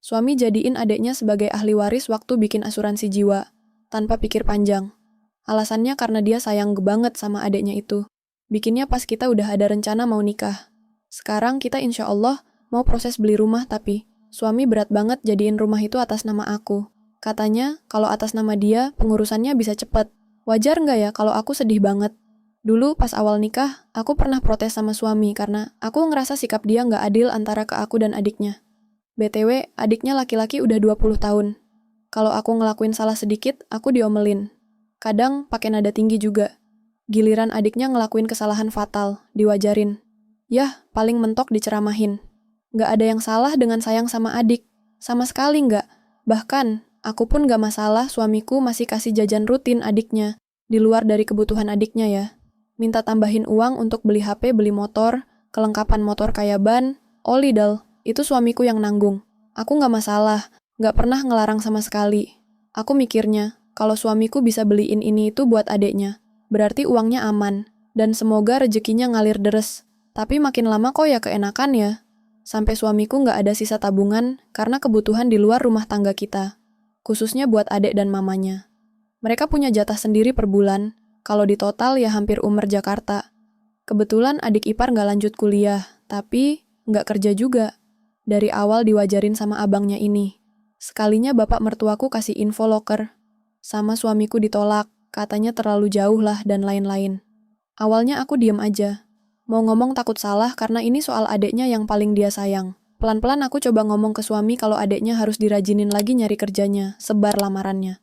Suami jadiin adeknya sebagai ahli waris waktu bikin asuransi jiwa, tanpa pikir panjang. Alasannya karena dia sayang banget sama adeknya itu. Bikinnya pas kita udah ada rencana mau nikah. Sekarang kita insya Allah mau proses beli rumah tapi suami berat banget jadiin rumah itu atas nama aku. Katanya kalau atas nama dia pengurusannya bisa cepet. Wajar nggak ya kalau aku sedih banget? Dulu pas awal nikah, aku pernah protes sama suami karena aku ngerasa sikap dia nggak adil antara ke aku dan adiknya. BTW, adiknya laki-laki udah 20 tahun. Kalau aku ngelakuin salah sedikit, aku diomelin. Kadang pakai nada tinggi juga. Giliran adiknya ngelakuin kesalahan fatal, diwajarin. Yah, paling mentok diceramahin. Nggak ada yang salah dengan sayang sama adik. Sama sekali nggak. Bahkan, aku pun nggak masalah suamiku masih kasih jajan rutin adiknya, di luar dari kebutuhan adiknya ya. Minta tambahin uang untuk beli HP, beli motor, kelengkapan motor kayak ban, oli itu suamiku yang nanggung. Aku nggak masalah, nggak pernah ngelarang sama sekali. Aku mikirnya, kalau suamiku bisa beliin ini itu buat adeknya, berarti uangnya aman, dan semoga rezekinya ngalir deres. Tapi makin lama kok ya keenakan ya. Sampai suamiku nggak ada sisa tabungan karena kebutuhan di luar rumah tangga kita, khususnya buat adek dan mamanya. Mereka punya jatah sendiri per bulan, kalau di total ya hampir umur Jakarta. Kebetulan adik ipar nggak lanjut kuliah, tapi nggak kerja juga. Dari awal diwajarin sama abangnya ini. Sekalinya bapak mertuaku kasih info loker. Sama suamiku ditolak, katanya terlalu jauh lah dan lain-lain. Awalnya aku diem aja. Mau ngomong takut salah karena ini soal adeknya yang paling dia sayang. Pelan-pelan aku coba ngomong ke suami kalau adeknya harus dirajinin lagi nyari kerjanya, sebar lamarannya.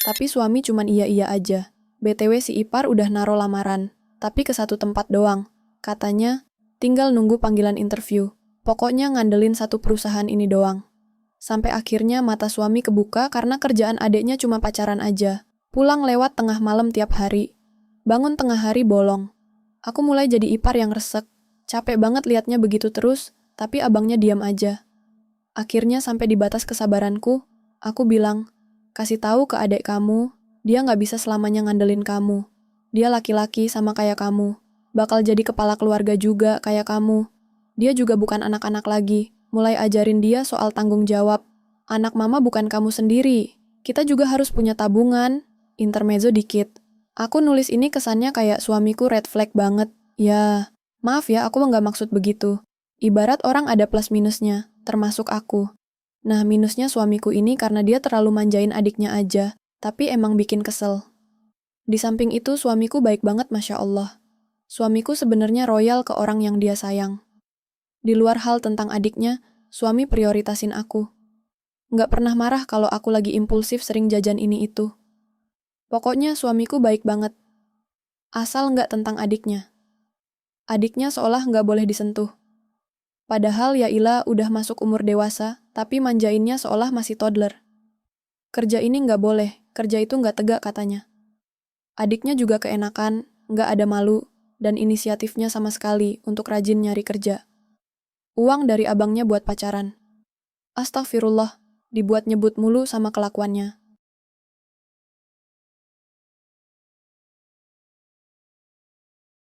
Tapi suami cuman iya-iya aja. BTW si ipar udah naro lamaran, tapi ke satu tempat doang. Katanya, tinggal nunggu panggilan interview. Pokoknya ngandelin satu perusahaan ini doang. Sampai akhirnya mata suami kebuka karena kerjaan adeknya cuma pacaran aja. Pulang lewat tengah malam tiap hari. Bangun tengah hari bolong. Aku mulai jadi ipar yang resek. Capek banget liatnya begitu terus, tapi abangnya diam aja. Akhirnya sampai di batas kesabaranku, aku bilang, kasih tahu ke adek kamu, dia nggak bisa selamanya ngandelin kamu. Dia laki-laki sama kayak kamu. Bakal jadi kepala keluarga juga kayak kamu. Dia juga bukan anak-anak lagi. Mulai ajarin dia soal tanggung jawab. Anak mama bukan kamu sendiri. Kita juga harus punya tabungan. Intermezzo dikit. Aku nulis ini kesannya kayak suamiku red flag banget. Ya, maaf ya aku nggak maksud begitu. Ibarat orang ada plus minusnya, termasuk aku. Nah minusnya suamiku ini karena dia terlalu manjain adiknya aja, tapi emang bikin kesel. Di samping itu suamiku baik banget Masya Allah. Suamiku sebenarnya royal ke orang yang dia sayang. Di luar hal tentang adiknya, suami prioritasin aku. Nggak pernah marah kalau aku lagi impulsif sering jajan ini itu. Pokoknya suamiku baik banget. Asal nggak tentang adiknya. Adiknya seolah nggak boleh disentuh. Padahal Yaila udah masuk umur dewasa, tapi manjainnya seolah masih toddler. Kerja ini nggak boleh, kerja itu nggak tegak katanya. Adiknya juga keenakan, nggak ada malu, dan inisiatifnya sama sekali untuk rajin nyari kerja. Uang dari abangnya buat pacaran. Astagfirullah, dibuat nyebut mulu sama kelakuannya.